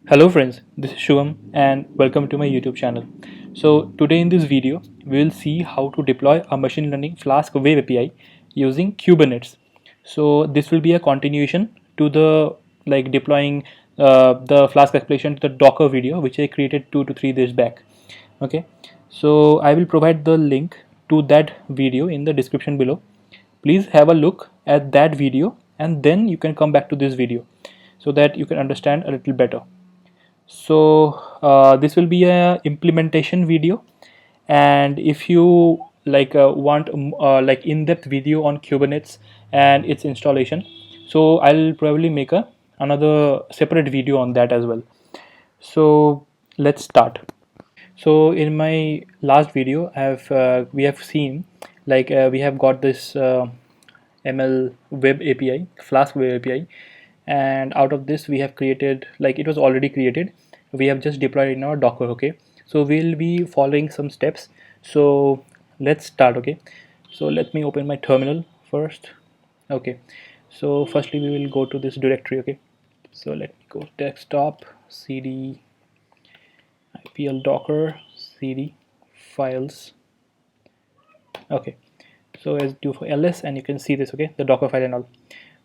Hello friends, this is Shubham and welcome to my YouTube channel. So today in this video, we will see how to deploy a machine learning Flask web API using Kubernetes. So this will be a continuation to the deploying the Flask application to the Docker video which I created 2 to 3 days back. Okay, so I will provide the link to that video in the description below. Please have a look at that video and then you can come back to this video so that you can understand a little better. So this will be a implementation video, and if you want in-depth video on Kubernetes and its installation, so I'll probably make another separate video on that as well. So let's start. So in my last video we have seen we have got this ML web API, Flask web API, and out of this we have created, like it was already created, we have just deployed in our Docker. Okay, so we'll be following some steps. So let's start. Okay, so let me open my terminal first. Okay, so firstly we will go to this directory. Okay, so let me go desktop, cd ipl docker, cd files. Okay, so as do for ls, and you can see this, okay, the Docker file and all.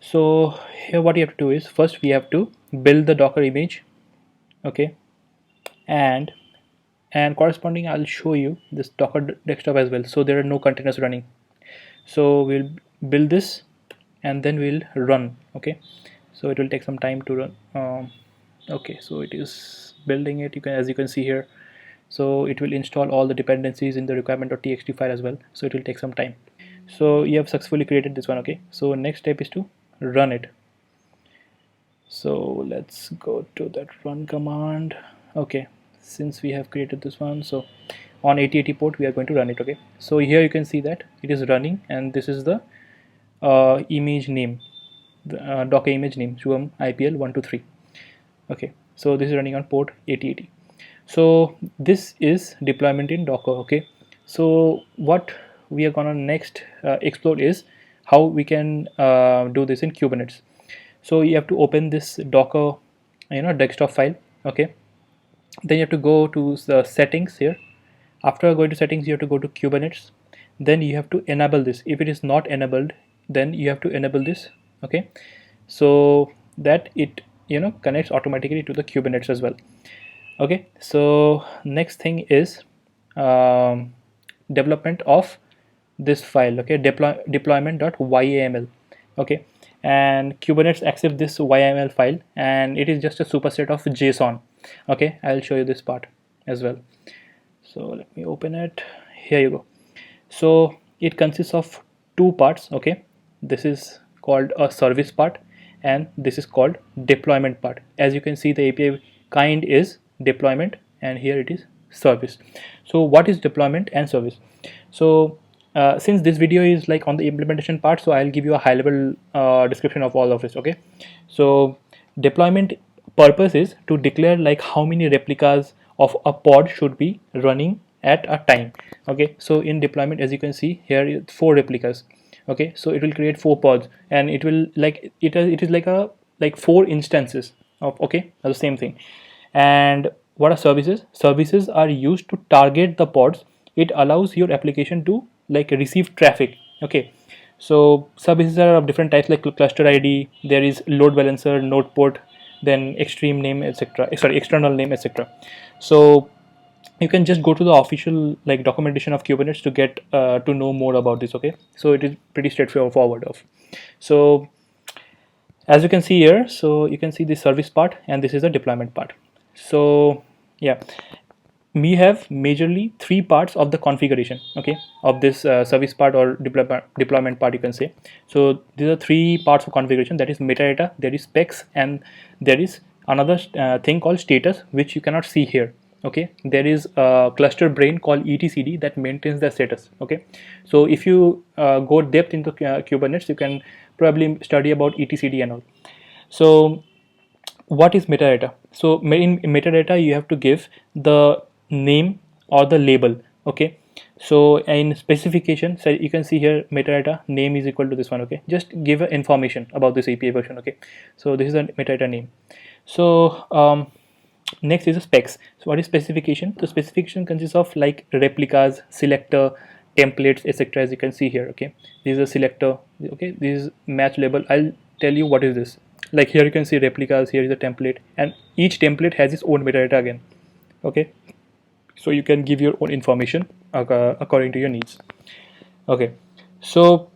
So here what you have to do is, first we have to build the Docker image. Okay, and corresponding I'll show you this Docker desktop as well, so there are no containers running. So we'll build this and then we'll run. Okay, so it will take some time to run. Okay, so it is building it, as you can see here. So it will install all the dependencies in the requirement.txt file as well, so it will take some time. So you have successfully created this one. Okay, so next step is to run it. So let's go to that run command. Okay, since we have created this one, so on 8080 port we are going to run it. Okay, so here you can see that it is running, and this is the image name, the Docker image name, Shubham IPL 123. Okay, so this is running on port 8080. So this is deployment in Docker. Okay, so what we are gonna next explore is how we can do this in Kubernetes. So you have to open this Docker desktop file. Okay, then you have to go to the settings here. After going to settings, you have to go to Kubernetes, then you have to enable this. If it is not enabled, then you have to enable this. Okay, so that it connects automatically to the Kubernetes as well. Okay, so next thing is development of this file. Okay, deployment.yaml. Okay, and Kubernetes accepts this YAML file, and it is just a superset of JSON. Okay, I'll show you this part as well. So let me open it. Here you go. So it consists of two parts. Okay, this is called a service part and this is called deployment part. As you can see, the API kind is deployment and here it is service. So what is deployment and service? So since this video is like on the implementation part, so I'll give you a high level description of all of this. Okay, so deployment purpose is to declare like how many replicas of a pod should be running at a time. Okay, so in deployment, as you can see here, 4 replicas. Okay, so it will create 4 pods, and it will it is like 4 instances of, okay, the same thing. And what are services? Services are used to target the pods. It allows your application to like receive traffic. Okay, so services are of different types, like cluster ID, there is load balancer, node port, then extreme name, etc. Sorry, external name, etc. So you can just go to the official like documentation of Kubernetes to get to know more about this. Okay, so it is pretty straightforward of. So as you can see here, so you can see the service part and this is the deployment part. So yeah, we have majorly 3 parts of the configuration, okay, of this service part or deployment part, you can say. So these are 3 parts of configuration, that is metadata, there is specs, and there is another thing called status, which you cannot see here. Okay, there is a cluster brain called etcd that maintains the status. Okay, so if you go depth into Kubernetes, you can probably study about etcd and all. So what is metadata? So in metadata you have to give the name or the label. Okay, so in specification, so you can see here metadata name is equal to this one. Okay, just give information about this API version. Okay, so this is a metadata name. So Next is the specs. So what is specification? The specification consists of like replicas, selector, templates, etc. As you can see here. Okay, this is a selector. Okay, this is match label. I'll tell you what is this. Like here you can see replicas. Here is a template, and each template has its own metadata again. Okay, so you can give your own information according to your needs. Okay, so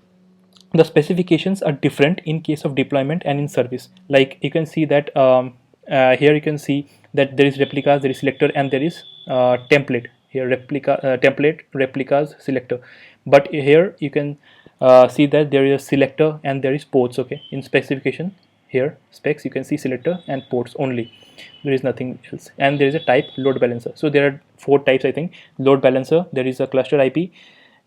the specifications are different in case of deployment and in service. Like you can see that here you can see that there is replicas, there is selector, and there is template. Here template, replicas, selector. But here you can see that there is a selector and there is ports. Okay, in specification here specs you can see selector and ports only. There is nothing else, and there is a type load balancer. So there are 4 types, I think. Load balancer, there is a cluster IP.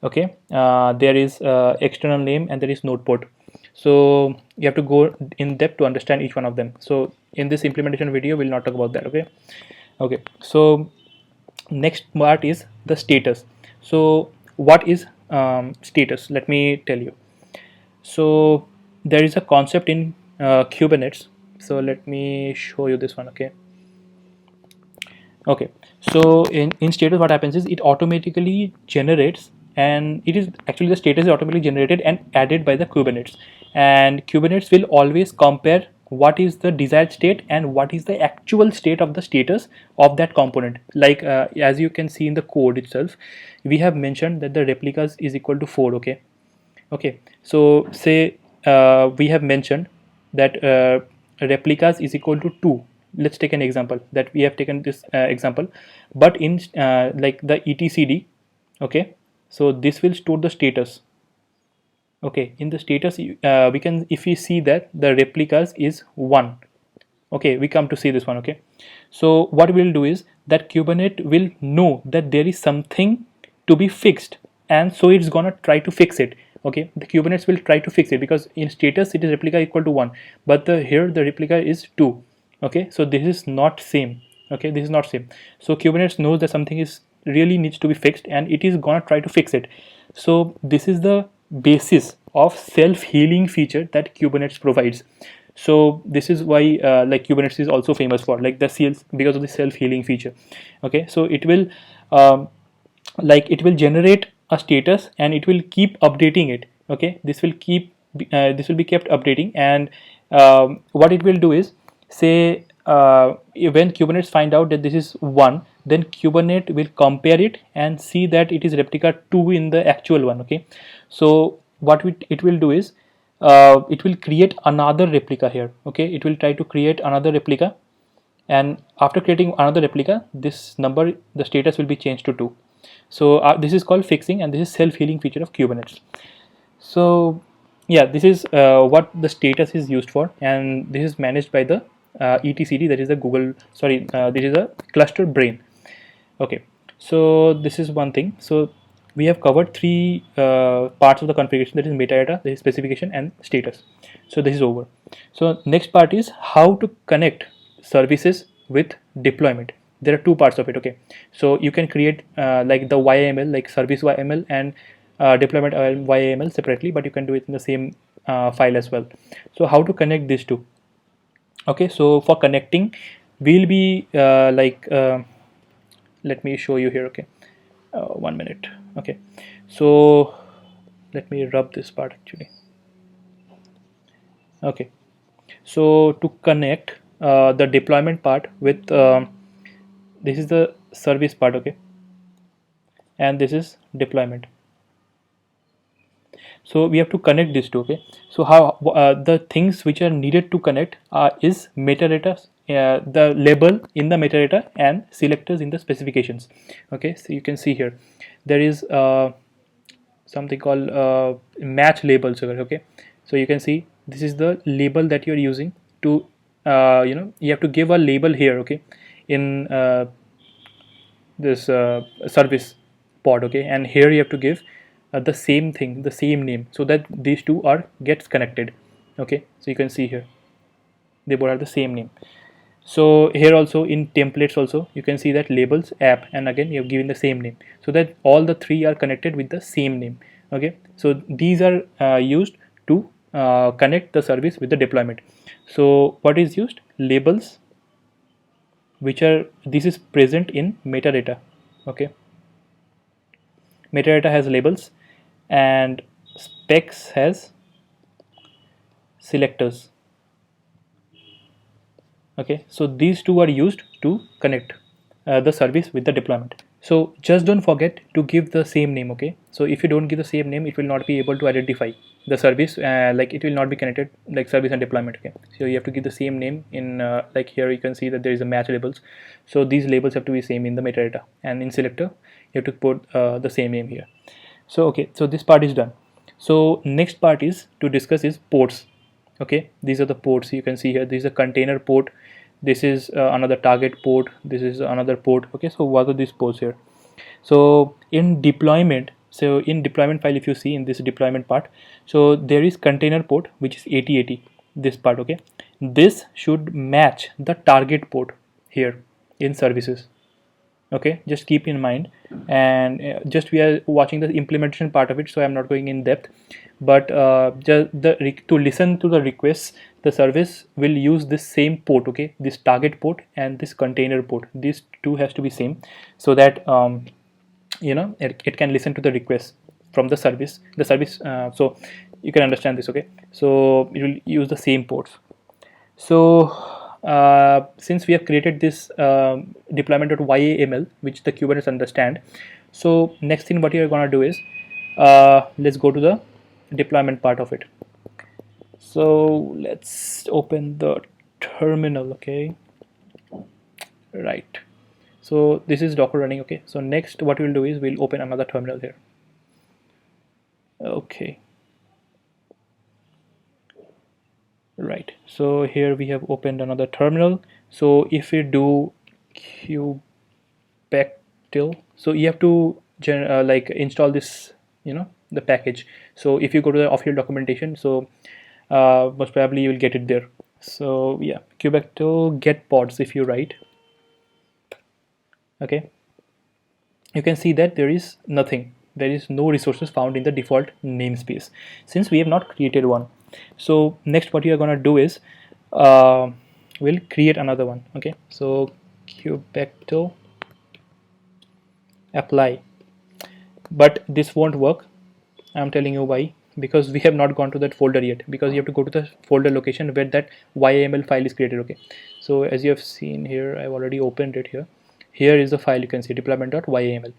Okay, there is external name, and there is node port. So you have to go in depth to understand each one of them. So in this implementation video we'll not talk about that. Okay, so next part is the status. So what is status? Let me tell you. So there is a concept in Kubernetes. So let me show you this one. Okay, so in status what happens is it automatically generates, and it is actually the status is automatically generated and added by the Kubernetes, and Kubernetes will always compare what is the desired state and what is the actual state of the status of that component. Like as you can see in the code itself, we have mentioned that the replicas is equal to 4. Okay, so say we have mentioned that replicas is equal to 2. Let's take an example that we have taken this example, but in like the etcd. Okay, so this will store the status. Okay, in the status we can, if we see that the replicas is 1. Okay, we come to see this one. Okay, so what we'll do is that Kubernetes will know that there is something to be fixed, and so it's gonna try to fix it. Okay, the Kubernetes will try to fix it because in status it is replica equal to 1, but here the replica is 2. Okay, so this is not same. Okay, this is not same. So Kubernetes knows that something is really needs to be fixed, and it is gonna try to fix it. So this is the basis of self-healing feature that Kubernetes provides. So this is why like Kubernetes is also famous for like the sales, because of the self-healing feature. Okay, so it will like it will generate a status and it will keep updating it. Okay, this will be kept updating, and what it will do is, say when Kubernetes find out that this is 1, then Kubernetes will compare it and see that it is replica 2 in the actual one. Okay, so what it will do is it will create another replica here. Okay, it will try to create another replica, and after creating another replica, this number, the status will be changed to 2. So this is called fixing, and this is self-healing feature of Kubernetes. So yeah, this is what the status is used for, and this is managed by the etcd, that is the Google, sorry, this is a cluster brain. Okay, so this is one thing. So we have covered 3 parts of the configuration, that is metadata, that is specification, and status. So this is over. So next part is how to connect services with deployment. There are 2 parts of it. Okay, so you can create like the YAML, like service YAML, and deployment YAML separately, but you can do it in the same file as well. So how to connect these 2? Okay, so for connecting we'll be let me show you here. Okay, 1 minute. Okay, so let me rub this part actually. Okay, so to connect the deployment part with this is the service part. Okay, and this is deployment. So we have to connect these 2. Okay, so how the things which are needed to connect is metadata, the label in the metadata, and selectors in the specifications. Okay, so you can see here there is something called match labels. Okay, so you can see this is the label that you're using to you have to give a label here. Okay, in this service pod. Okay, and here you have to give the same thing, the same name, so that these 2 are gets connected. Okay, so you can see here they both have the same name. So here also in templates also you can see that labels, app, and again you have given the same name, so that all the 3 are connected with the same name. Okay, so these are used to connect the service with the deployment. So what is used? Labels, this is present in metadata. Okay, metadata has labels and specs has selectors. Okay, so these two are used to connect the service with the deployment. So just don't forget to give the same name. Okay, so if you don't give the same name, it will not be able to identify the service, like it will not be connected like service and deployment. Okay, so you have to give the same name in like here you can see that there is a match labels, so these labels have to be same in the metadata, and in selector you have to put the same name here. So okay, so this part is done. So next part is to discuss is ports. Okay, these are the ports you can see here. This is a container port, this is another target port, this is another port. Okay, so what are these ports here? So in deployment, so in deployment file, if you see in this deployment part, so there is container port which is 8080, this part. Okay, this should match the target port here in services. Okay, just keep in mind, and just we are watching the implementation part of it, so I'm not going in depth, but just to listen to the requests, the service will use this same port. Okay, this target port and this container port, these two has to be same, so that it can listen to the requests from the service, so you can understand this. Okay, so it will use the same ports. So since we have created this deployment.yaml, which the Kubernetes understand, so next thing what you are going to do is let's go to the deployment part of it. So let's open the terminal. Okay, right, so this is Docker running. Okay, so next what we'll do is we'll open another terminal here. Okay, right, so here we have opened another terminal. So if we do kubectl, so you have to like install this, the package. So if you go to the official documentation, so most probably you will get it there. So yeah, kubectl get pods, if you write, okay, you can see that there is nothing, there is no resources found in the default namespace since we have not created one. So next what you are going to do is we'll create another one. Okay, so kubectl apply, but this won't work. I'm telling you why, because we have not gone to that folder yet, because you have to go to the folder location where that YAML file is created. Okay, so as you have seen here, I've already opened it here. Here is the file, you can see deployment.yaml.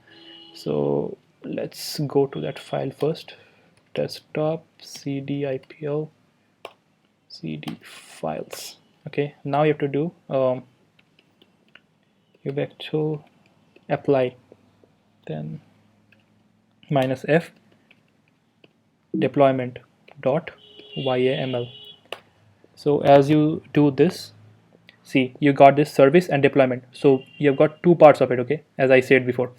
So let's go to that file first. Desktop cd ipl cd files. Okay, now you have to do kubectl apply, then -f deployment.yaml. So as you do this, see, you got this service and deployment, so you have got two parts of it. Okay, as I said before.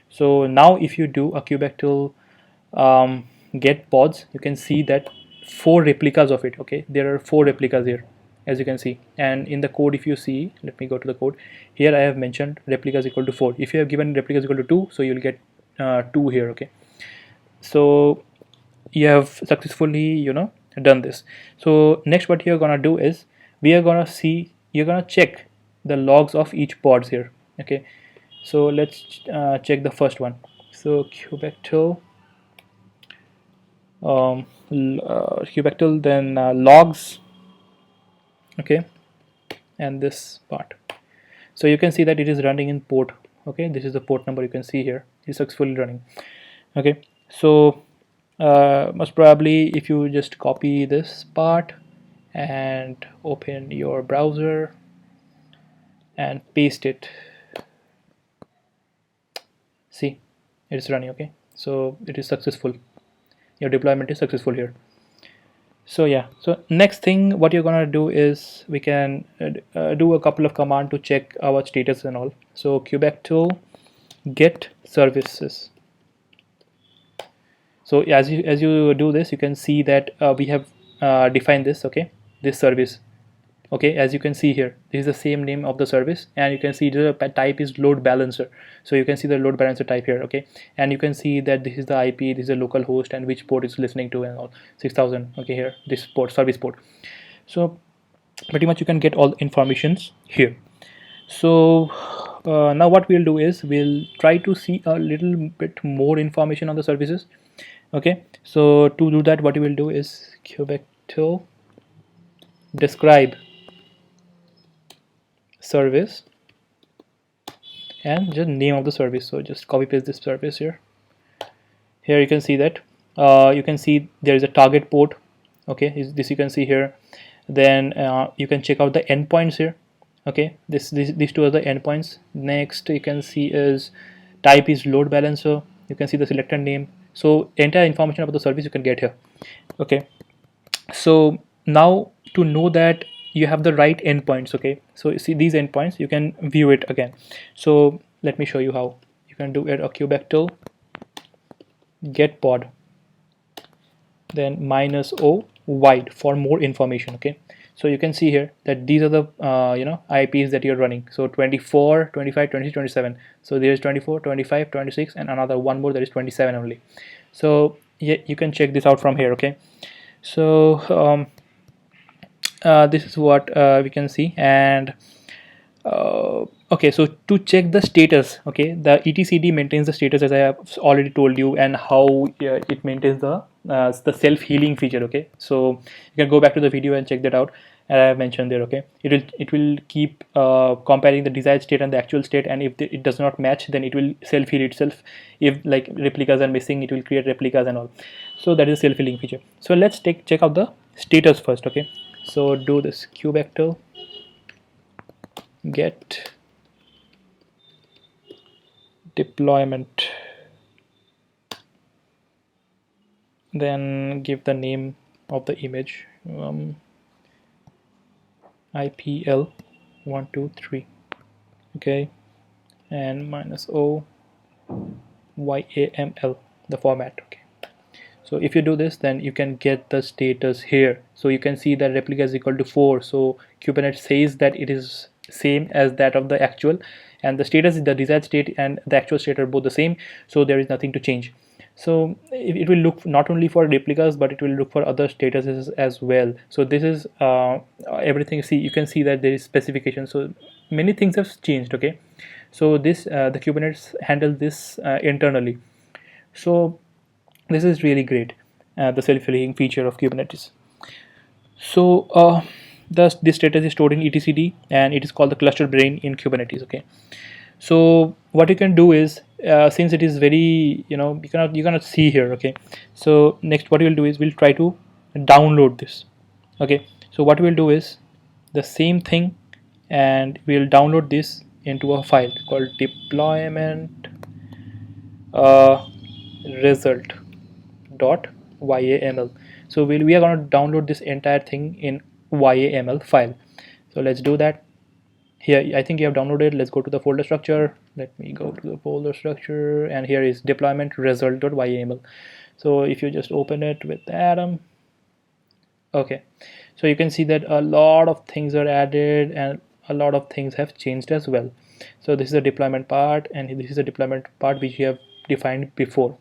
So now if you do a kubectl get pods, you can see that 4 replicas of it. Okay, there are 4 replicas here, as you can see, and in the code, if you see, let me go to the code. Here I have mentioned replicas equal to 4. If you have given replicas equal to 2, so you will get 2 here. Okay, so you have successfully done this. So next what you're gonna do is you're gonna check the logs of each pods here. Okay, so let's check the first one. So kubectl kubectl, then logs. Okay, and this part, so you can see that it is running in port. Okay, this is the port number, you can see here it's successfully running. Okay, so most probably if you just copy this part and open your browser and paste it, see, it's running. Okay, so it is successful, your deployment is successful here. So yeah, so next thing what you're gonna do is we can do a couple of commands to check our status and all. So kubectl get services. So as you do this, you can see that we have defined this. Okay, this service. Okay, as you can see here, this is the same name of the service, and you can see the type is load balancer. So you can see the load balancer type here. Okay, and you can see that this is the IP, this is a local host, and which port is listening to and all, 6000. Okay, here this port, service port. So pretty much you can get all informations here. So now what we'll do is we'll try to see a little bit more information on the services. Okay, so to do that, what we will do is kubectl describe service and just name of the service. So just copy paste this service here. Here you can see that you can see there is a target port. Okay, this you can see here. Then you can check out the endpoints here. Okay, these two are the endpoints. Next you can see is type is load balancer. You can see the selected name. So entire information about the service you can get here. Okay, so now to know that you have the right endpoints. Okay, so you see these endpoints, you can view it again. So let me show you how. You can do it a kubectl get pod, then -o wide for more information. Okay, so you can see here that these are the IPs that you're running. So 24, 25, 26, 27. So there's 24, 25, 26, and another one more that is 27 only. So yeah, you can check this out from here. Okay, so this is what we can see. And okay, so to check the status, okay, the etcd maintains the status as I have already told you, and how it maintains the self-healing feature. Okay, so you can go back to the video and check that out, and I have mentioned there. Okay, it will keep comparing the desired state and the actual state, and if it does not match, then it will self-heal itself. If like replicas are missing, it will create replicas and all. So that is self-healing feature. So let's check out the status first. Okay, so do this kubectl get deployment, then give the name of the image, IPL123. Okay, and -o YAML, the format. Okay, so if you do this, then you can get the status here. So you can see that replica is equal to 4. So Kubernetes says that it is same as that of the actual, and the status is the desired state and the actual state are both the same, so there is nothing to change. So it will look not only for replicas, but it will look for other statuses as well. So this is everything. See, you can see that there is specification, so many things have changed. Okay, so this the Kubernetes handles this internally. So this is really great, the self-healing feature of Kubernetes. So this status is stored in etcd, and it is called the cluster brain in Kubernetes. Okay, so what you can do is since it is very, you cannot see here. Okay, so next what we'll do is we'll try to download this. Okay, so what we'll do is the same thing, and we'll download this into a file called deployment result dot YAML. So we are going to download this entire thing in YAML file. So let's do that. Here I think you have downloaded. Let's go to the folder structure. Let me go to the folder structure, and here is deployment result.yaml. So if you just open it with Atom, okay, so you can see that a lot of things are added and a lot of things have changed as well. So this is the deployment part, and this is the deployment part which we have defined before.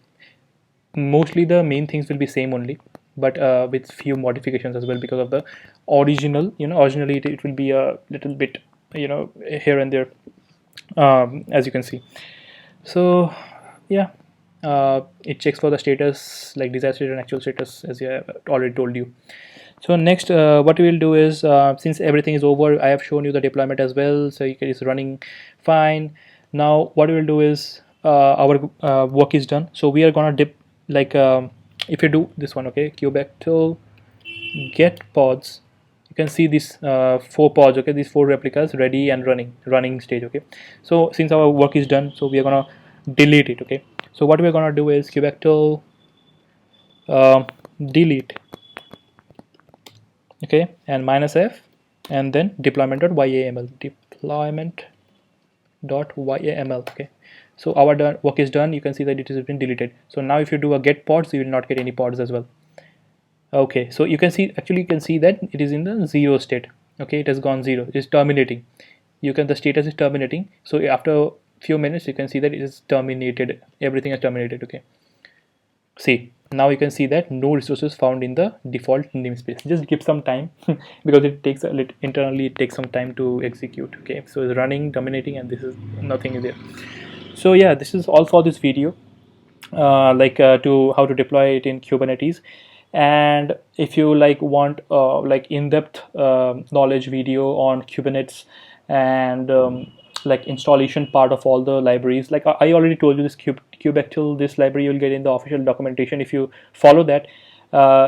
Mostly the main things will be same only, but with few modifications as well, because of the original, originally it will be a little bit, here and there, as you can see. So yeah, it checks for the status, like desired state and actual status, as I have already told you. So next what we will do is, since everything is over, I have shown you the deployment as well, so it's running fine. Now what we will do is, our work is done, so we are gonna if you do this one, okay, kubectl get pods, you can see these 4 pods. Okay, these 4 replicas ready and running stage. Okay, so since our work is done, so we are gonna delete it. Okay, so what we're gonna do is kubectl delete, okay, and -f, and then deployment.yaml, deployment.yaml. Okay, so our work is done. You can see that it has been deleted. So now if you do a get pods, you will not get any pods as well. Okay, so you can see, actually you can see that it is in the 0 state. Okay, it has gone 0, it is terminating. The status is terminating. So after a few minutes you can see that it is terminated, everything is terminated. Okay, see, now you can see that no resources found in the default namespace. Just give some time because it takes internally it takes some time to execute. Okay, so it's running, dominating, and this is nothing is there. So yeah, this is all for this video, to how to deploy it in Kubernetes. And if you like want like in-depth knowledge video on Kubernetes and like installation part of all the libraries, like I already told you, this kubectl, this library you'll get in the official documentation. If you follow that,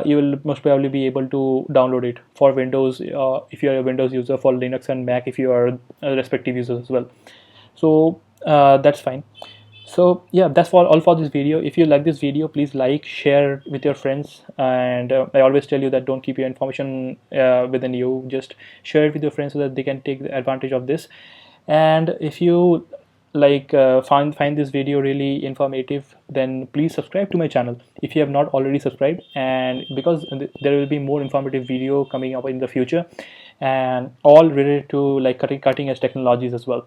you will most probably be able to download it for Windows, if you are a Windows user, for Linux and Mac if you are respective users as well. So that's fine. So yeah, that's all for this video. If you like this video, please like, share with your friends, and I always tell you that don't keep your information within you, just share it with your friends so that they can take advantage of this. And if you like find this video really informative, then please subscribe to my channel if you have not already subscribed, and because there will be more informative video coming up in the future, and all related to like cutting edge technologies as well.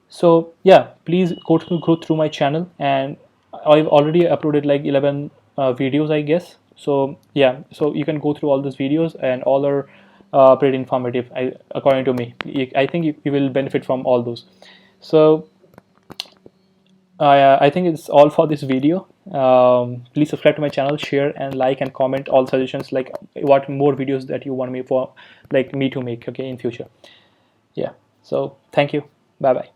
So yeah, please go through my channel, and I've already uploaded like 11 videos, I guess. So yeah, so you can go through all those videos, and all are pretty informative, according to me. I think you will benefit from all those. So I think it's all for this video. Please subscribe to my channel, share and like and comment all suggestions, like what more videos that you want me to make, okay, in future. Yeah, so thank you. Bye bye.